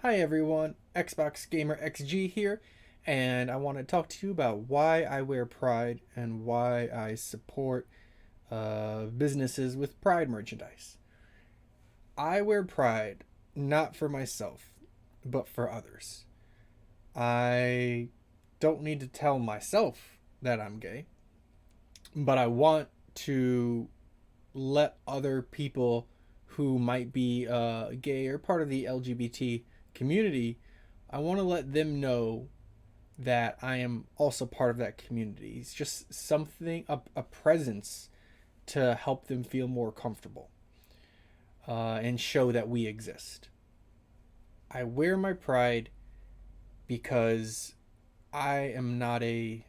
Hi everyone, Xbox Gamer XG here, and I want to talk to you about why I wear Pride and why I support businesses with Pride merchandise. I wear Pride not for myself, but for others. I don't need to tell myself that I'm gay, but I want to let other people who might be gay or part of the LGBT community, I want to let them know that I am also part of that community. It's just something, a presence to help them feel more comfortable and show that we exist. I wear my pride because I am not a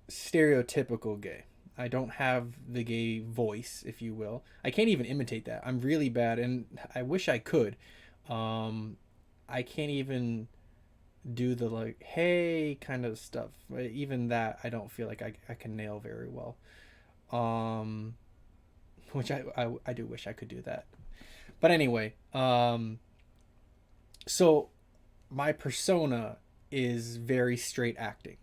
stereotypical gay. I don't have the gay voice, if you will. I can't even imitate that. I'm really bad, and I wish I could. Um, I can't even do the like, hey kind of stuff. Even that, I don't feel like I can nail very well. Um, which I do wish I could do that. But anyway, so my persona is very straight acting.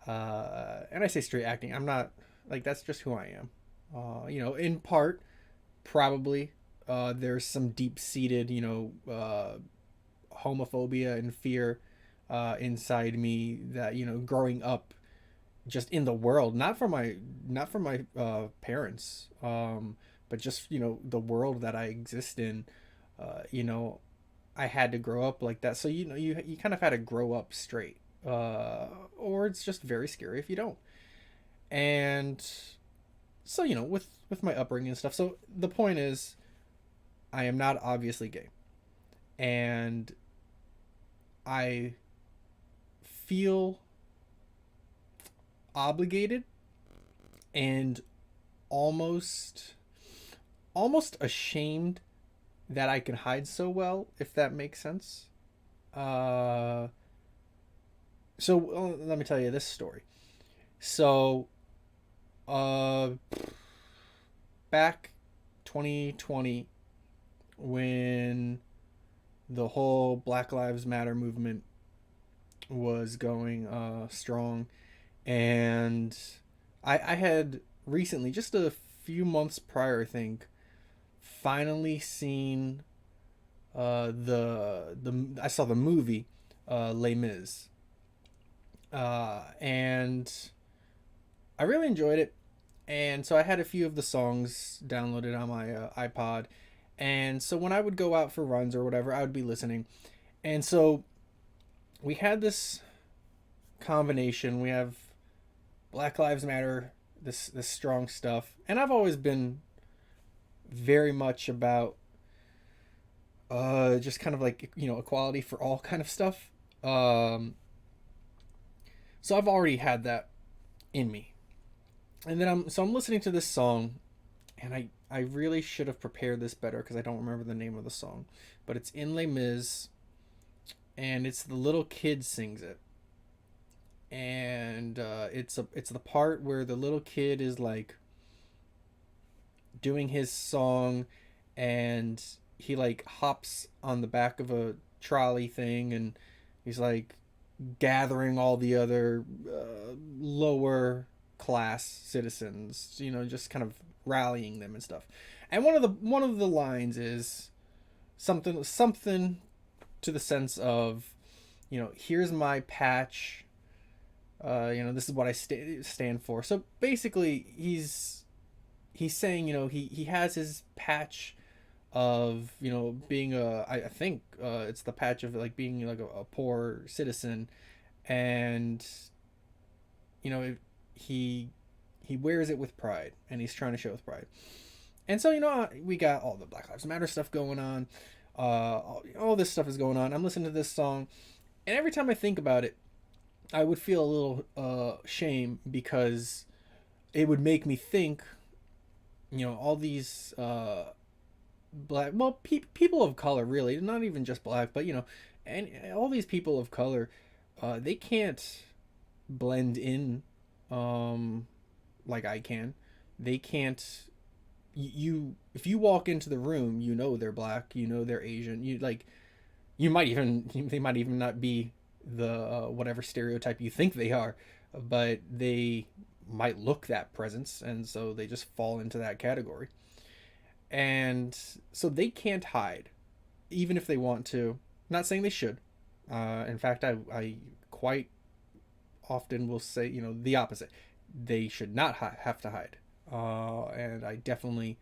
And I say straight acting. I'm not like that's just who I am. In part, probably there's some deep seated, homophobia and fear inside me that growing up just in the world, not from my parents, but just the world that I exist in. You know, I had to grow up like that, so you kind of had to grow up straight, or it's just very scary if you don't. And so with my upbringing and stuff. So the point is, I am not obviously gay, and I feel obligated and almost almost ashamed that I can hide so well, if that makes sense. Uh, let me tell you this story. So, uh, back 2020, when the whole Black Lives Matter movement was going strong, and I had recently, just a few months prior, I think, finally seen the I saw the movie Les Mis, and I really enjoyed it. And so I had a few of the songs downloaded on my iPod, and so when I would go out for runs or whatever, I would be listening. And so we had this combination. We have Black Lives Matter, this strong stuff, and I've always been very much about just kind of like equality for all kind of stuff. Um, so I've already had that in me, and then I'm listening to this song, and I really should have prepared this better because I don't remember the name of the song, but it's in Les Mis, and it's the little kid sings it, and it's the part where the little kid is like doing his song, and he like hops on the back of a trolley thing, and he's like gathering all the other lower class citizens, just kind of rallying them and stuff. And one of the lines is something to the sense of, here's my patch. This is what I stand for. So basically, he's saying, he has his patch of being I think it's the patch of like being like a poor citizen, and you know he he wears it with pride, and he's trying to show with pride. And so we got all the Black Lives Matter stuff going on, all this stuff is going on. I'm listening to this song, and every time I think about it, I would feel a little shame, because it would make me think, all these black, well, people of color, really, not even just black, but and all these people of color, they can't blend in, um like I can. They can't. You If you walk into the room, they're black, they're Asian, you like, You might even they might even not be the whatever stereotype you think they are, but they might look that presence, and so they just fall into that category. And so they can't hide, even if they want to. Not saying they should. In fact, I quite often will say, the opposite. They should not have to hide. And I definitely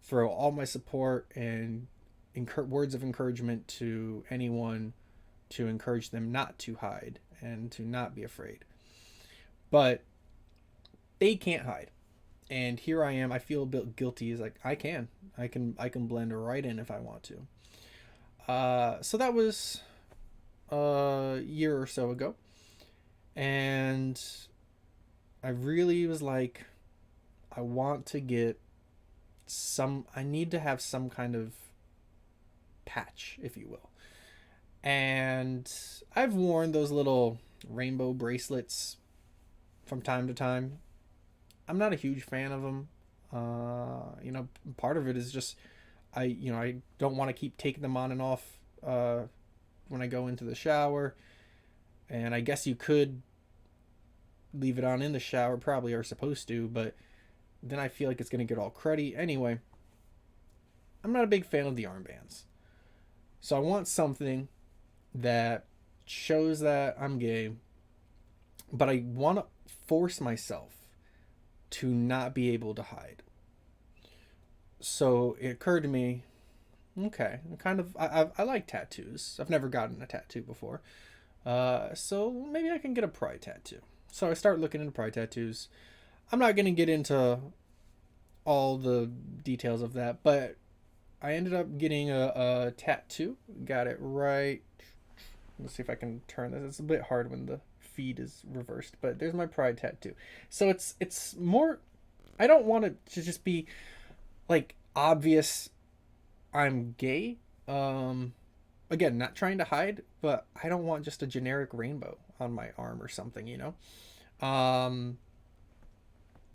throw all my support and words of encouragement to anyone to encourage them not to hide and to not be afraid. But they can't hide. And here I am. I feel a bit guilty. Is like I can blend right in if I want to. So that was a year or so ago, and I really was like, I want to get some. I need to have some kind of patch, if you will. And I've worn those little rainbow bracelets from time to time. I'm not a huge fan of them. Part of it is just I don't want to keep taking them on and off when I go into the shower. And I guess you could leave it on in the shower, probably are supposed to, but then I feel like it's going to get all cruddy. Anyway, I'm not a big fan of the armbands. So I want something that shows that I'm gay, but I want to force myself to not be able to hide. So it occurred to me, okay, I like tattoos. I've never gotten a tattoo before. So maybe I can get a pride tattoo. So I start looking into pride tattoos. I'm not going to get into all the details of that, but I ended up getting a tattoo. Got it right. Let's see if I can turn this. It's a bit hard when the feed is reversed, but there's my pride tattoo. So it's more. I don't want it to just be like obvious I'm gay. Again, not trying to hide, but I don't want just a generic rainbow on my arm or something.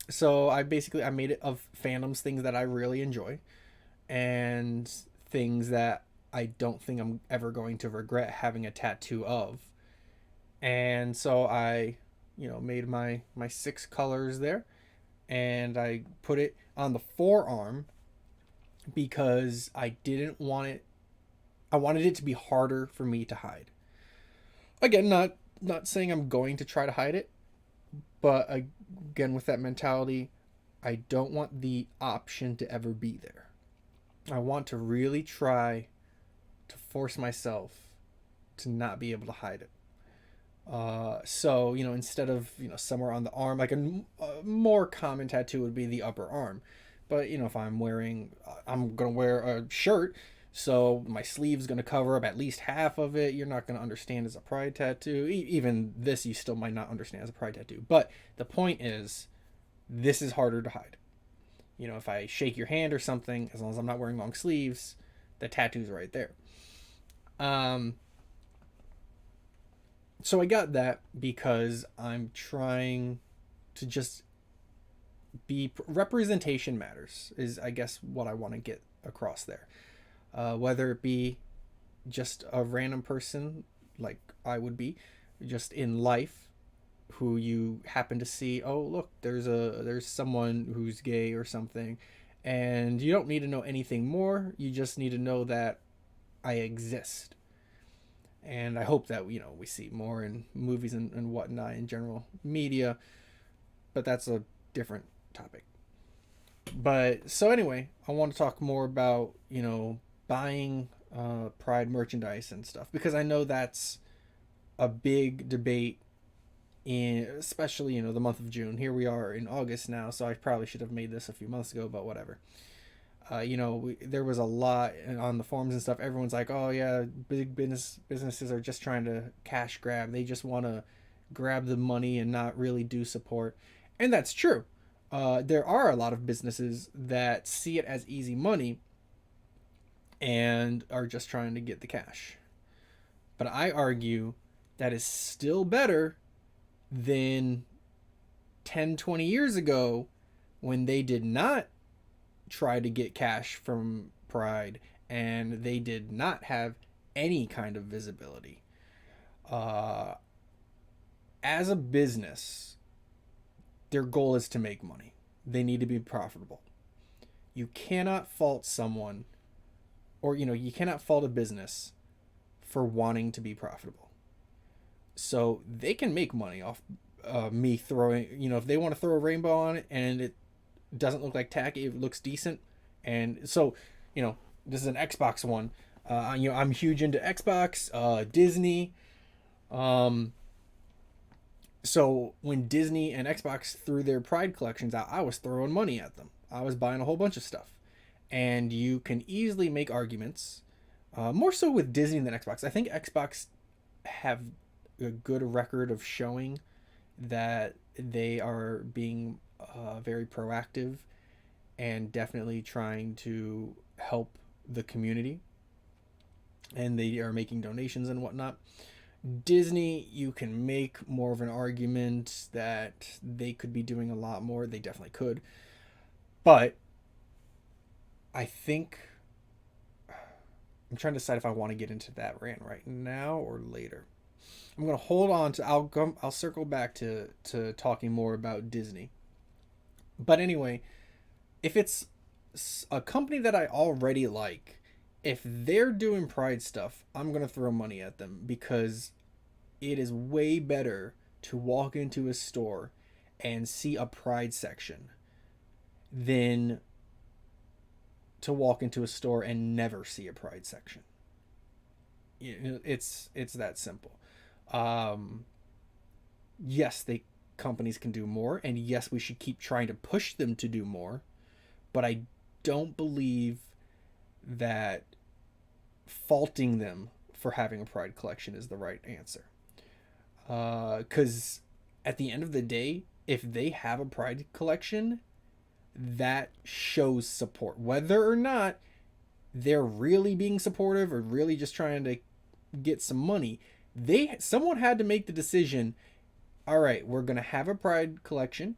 So I made it of fandoms, things that I really enjoy, and things that I don't think I'm ever going to regret having a tattoo of. And so I, made my six colors there, and I put it on the forearm because I didn't want it. I wanted it to be harder for me to hide. Again, not saying I'm going to try to hide it, but again with that mentality, I don't want the option to ever be there. I want to really try to force myself to not be able to hide it. So instead of somewhere on the arm, like a more common tattoo would be the upper arm. But if I'm gonna wear a shirt, so my sleeve's gonna cover up at least half of it. You're not gonna understand as a pride tattoo. Even this, you still might not understand as a pride tattoo. But the point is, this is harder to hide. If I shake your hand or something, as long as I'm not wearing long sleeves, the tattoo's right there. So I got that because I'm trying to just be representation matters is I guess what I want to get across there. Whether it be just a random person like I would be, just in life, who you happen to see. Oh, look, there's someone who's gay or something, and you don't need to know anything more. You just need to know that I exist. And I hope that we see more in movies and whatnot in general media, but that's a different topic. But so anyway, I want to talk more about buying Pride merchandise and stuff, because I know that's a big debate in especially the month of June. Here we are in August now, so I probably should have made this a few months ago, but whatever. There was a lot on the forums and stuff. Everyone's like, "Oh yeah, big businesses are just trying to cash grab. They just want to grab the money and not really do support," and that's true. There are a lot of businesses that see it as easy money and are just trying to get the cash. But I argue that is still better than 10, 20 years ago when they did not try to get cash from Pride and they did not have any kind of visibility. Uh, as a business, their goal is to make money. They need to be profitable. You cannot fault someone, or you cannot fault a business for wanting to be profitable. So they can make money off me throwing, if they want to throw a rainbow on it and it doesn't look like tacky, it looks decent. And so, this is an Xbox one. I'm huge into Xbox, Disney. Um, so when Disney and Xbox threw their Pride collections out, I was throwing money at them. I was buying a whole bunch of stuff. And you can easily make arguments, more so with Disney than Xbox. I think Xbox have a good record of showing that they are being very proactive and definitely trying to help the community. And they are making donations and whatnot. Disney, you can make more of an argument that they could be doing a lot more. They definitely could. But I think I'm trying to decide if I want to get into that rant right now or later. I'm going to hold on to I'll circle back to talking more about Disney. But anyway, if it's a company that I already like, if they're doing Pride stuff, I'm going to throw money at them because it is way better to walk into a store and see a Pride section than to walk into a store and never see a Pride section. It's that simple. Yes, companies can do more, and yes, we should keep trying to push them to do more, but I don't believe that faulting them for having a Pride collection is the right answer. Because at the end of the day, if they have a Pride collection, that shows support. Whether or not they're really being supportive or really just trying to get some money, someone had to make the decision, all right, we're going to have a Pride collection,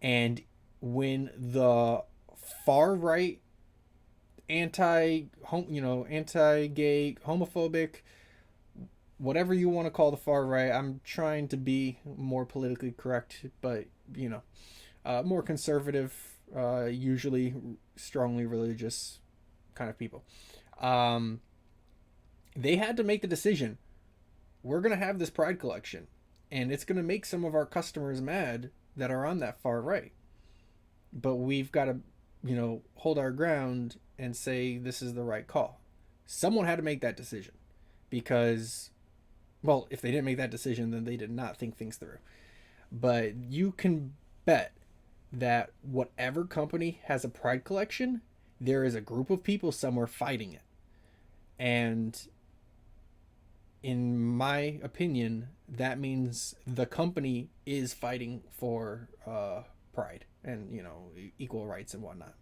and when the far right anti-gay, homophobic, whatever you want to call the far right, I'm trying to be more politically correct, but more conservative, usually strongly religious kind of people. They had to make the decision, we're going to have this Pride collection, and it's going to make some of our customers mad that are on that far right. But we've got to, hold our ground and say this is the right call. Someone had to make that decision because, well, if they didn't make that decision, then they did not think things through. But you can bet that whatever company has a Pride collection, there is a group of people somewhere fighting it. And in my opinion, that means the company is fighting for Pride and, equal rights and whatnot.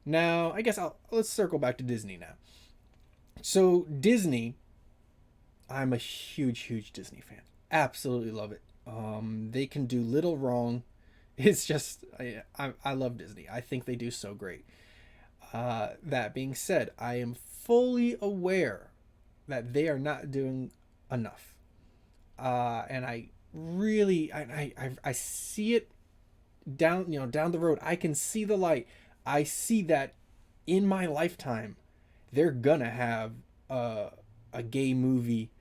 Now, I guess let's circle back to Disney now. So Disney, I'm a huge Disney fan. Absolutely love it. They can do little wrong. It's just, I love Disney. I think they do so great. That being said, I am fully aware that they are not doing enough. And I really, I see it down the road. I can see the light. I see that in my lifetime, they're gonna have a gay movie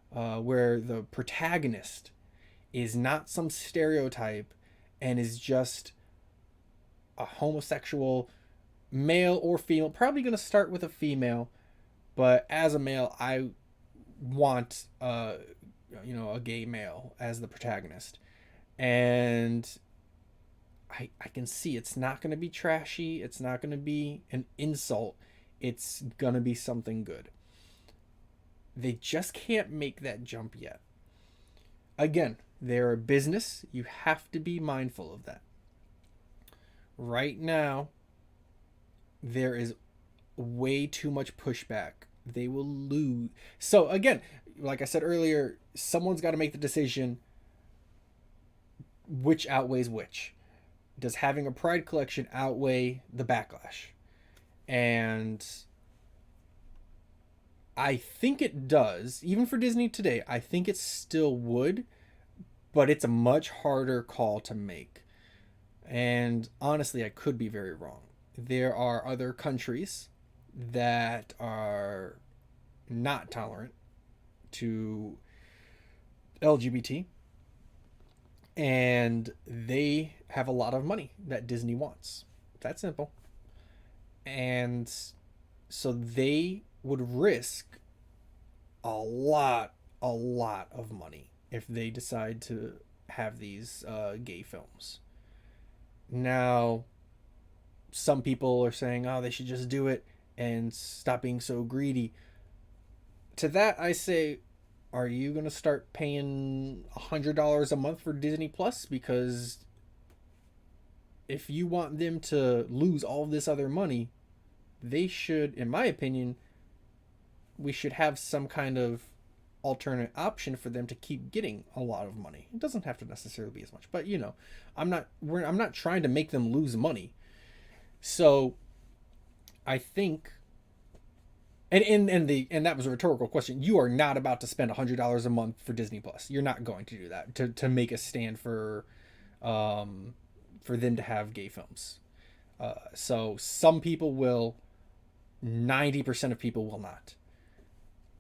where the protagonist is not some stereotype and is just a homosexual, male or female. Probably gonna start with a female, but as a male, I want a gay male as the protagonist. And I can see it's not going to be trashy. It's not going to be an insult. It's going to be something good. They just can't make that jump yet. Again, they're a business. You have to be mindful of that. Right now, there is way too much pushback. They will lose. So again, like I said earlier, someone's got to make the decision which outweighs which. Does having a Pride collection outweigh the backlash? And I think it does. Even for Disney today, I think it still would, but it's a much harder call to make. And honestly, I could be very wrong. There are other countries that are not tolerant to LGBT, and they have a lot of money that Disney wants. That simple. And so they would risk a lot of money if they decide to have these gay films. Now, some people are saying, oh, they should just do it and stop being so greedy. To that, I say, are you going to start paying $100 a month for Disney Plus? Because if you want them to lose all this other money, they should, in my opinion, we should have some kind of alternate option for them to keep getting a lot of money. It doesn't have to necessarily be as much, but I'm not trying to make them lose money. So I think, and that was a rhetorical question. You are not about to spend $100 a month for Disney Plus. You're not going to do that to make a stand for them to have gay films. So some people will, 90% of people will not,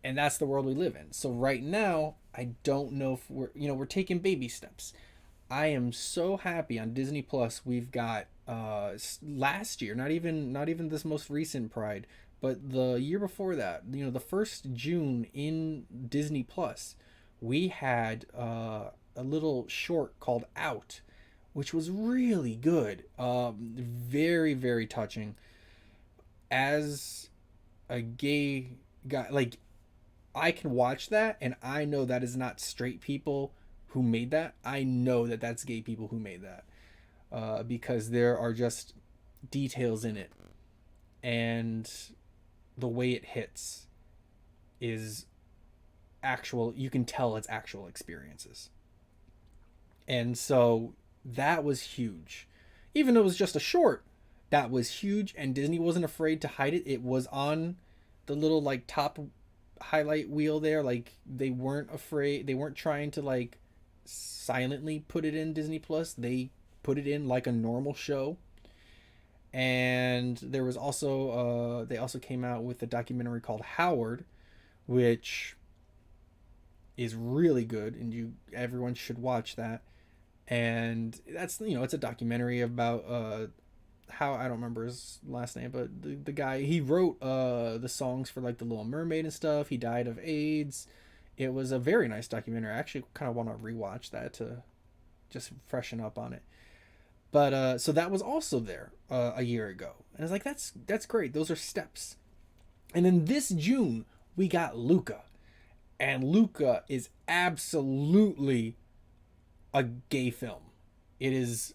and that's the world we live in. So right now, I don't know if we're taking baby steps. I am so happy on Disney Plus. We've got last year, not even this most recent Pride, but the year before that, the first June in Disney Plus, we had a little short called Out, which was really good. Very, very touching. As a gay guy, like, I can watch that and I know that is not straight people who made that. I know that that's gay people who made that, because there are just details in it, and the way it hits is actual. You can tell it's actual experiences, and so that was huge. Even though it was just a short, that was huge, and Disney wasn't afraid to hide it. It was on the little like top highlight wheel there. Like, they weren't afraid. They weren't trying to like silently put it in Disney Plus. They put it in like a normal show. And there was also they also came out with a documentary called Howard, which is really good, and everyone should watch that. And that's, it's a documentary about how, I don't remember his last name, but the guy, he wrote the songs for like the Little Mermaid and stuff. He died of AIDS. It was a very nice documentary. I actually kind of want to rewatch that to just freshen up on it. But so that was also there a year ago, and I was like, that's great. Those are steps. And then this June we got Luca, and Luca is absolutely a gay film. It is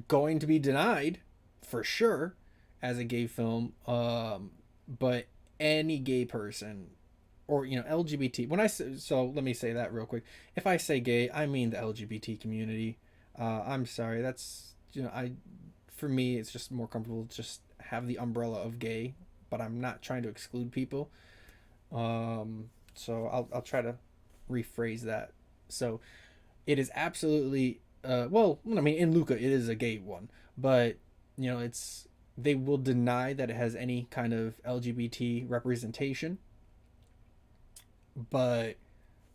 going to be denied for sure as a gay film, but any gay person, or LGBT, when I say, so let me say that real quick. If I say gay, I mean the LGBT community. I'm sorry, that's, I for me it's just more comfortable to just have the umbrella of gay, but I'm not trying to exclude people. So I'll try to rephrase that. So it is absolutely, well, I mean, in Luca it is a gay one, but it's, they will deny that it has any kind of LGBT representation. But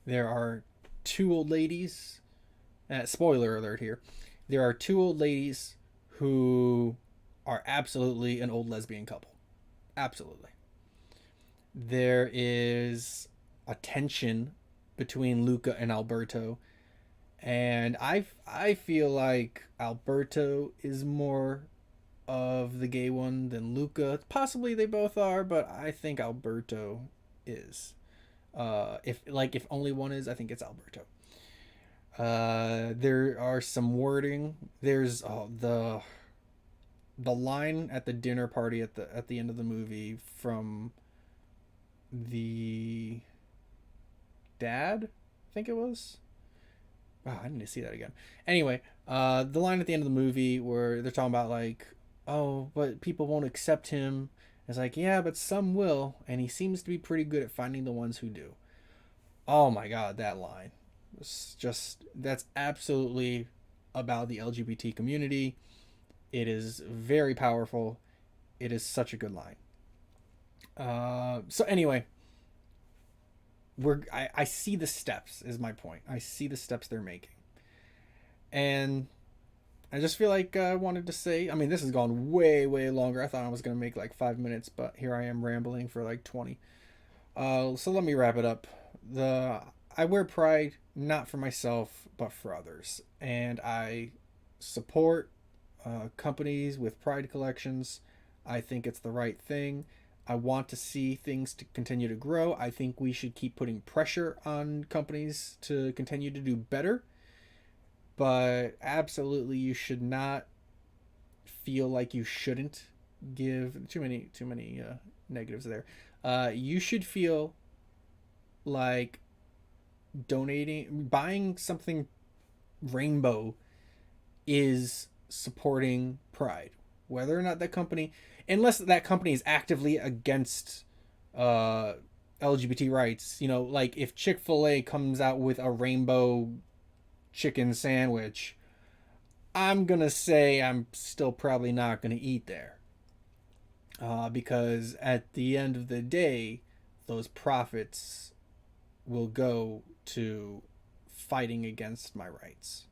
there are two old ladies. Spoiler alert here. There are two old ladies who are absolutely an old lesbian couple. Absolutely. There is a tension between Luca and Alberto, and I feel like Alberto is more of the gay one than Luca. Possibly they both are, but I think Alberto is. If only one is, I think it's Alberto. There are some wording. There's the line at the dinner party at the end of the movie from the dad, I think it was. Oh, I need to see that again. Anyway, the line at the end of the movie where they're talking about like, oh, but people won't accept him, It's like, yeah, but some will, and he seems to be pretty good at finding the ones who do. Oh my god, that line. It's just, that's absolutely about the LGBT community. It is very powerful. It is such a good line. So anyway, I see the steps is my point. I see the steps they're making. And I just feel like I wanted to say, I mean, this has gone way, way longer. I thought I was going to make like 5 minutes, but here I am rambling for like 20. So let me wrap it up. I wear pride not for myself, but for others. And I support companies with pride collections. I think it's the right thing. I want to see things to continue to grow. I think we should keep putting pressure on companies to continue to do better. But absolutely, you should not feel like you shouldn't give too many negatives there. You should feel like buying something rainbow is supporting pride, whether or not that company, unless that company is actively against uh, LGBT rights. You know, like if Chick-fil-A comes out with a rainbow chicken sandwich, I'm gonna say I'm still probably not gonna eat there, because at the end of the day, those profits will go to fighting against my rights.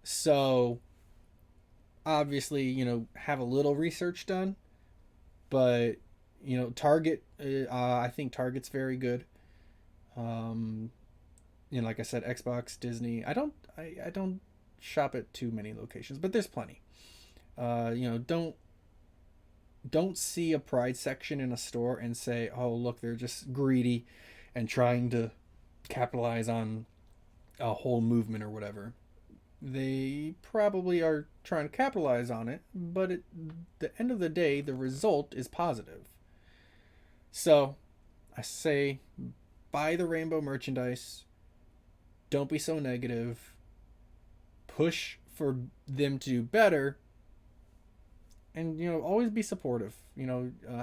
So obviously, have a little research done, but Target, I think Target's very good. Um, like I said, Xbox, Disney. I don't shop at too many locations, but there's plenty. Don't see a pride section in a store and say, "Oh, look, they're just greedy and trying to capitalize on a whole movement or whatever." They probably are trying to capitalize on it, but at the end of the day, the result is positive. So, I say buy the rainbow merchandise. Don't be so negative. Push for them to do better, and always be supportive.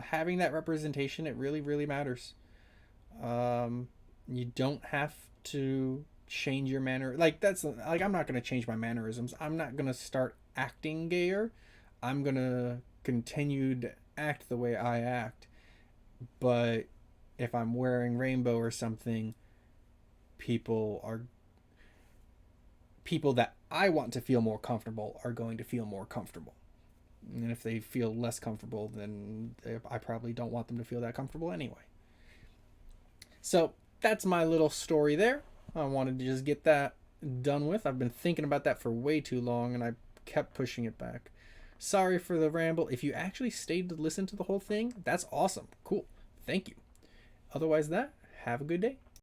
Having that representation, it really, really matters. You don't have to change your manner. Like, that's like, I'm not going to change my mannerisms. I'm not going to start acting gayer. I'm going to continue to act the way I act. But if I'm wearing rainbow or something, people are people that I want to feel more comfortable are going to feel more comfortable. And if they feel less comfortable, then I probably don't want them to feel that comfortable anyway. So that's my little story there. I wanted to just get that done with. I've been thinking about that for way too long, and I kept pushing it back. Sorry for the ramble. If you actually stayed to listen to the whole thing, that's awesome. Cool. Thank you. Otherwise, have a good day.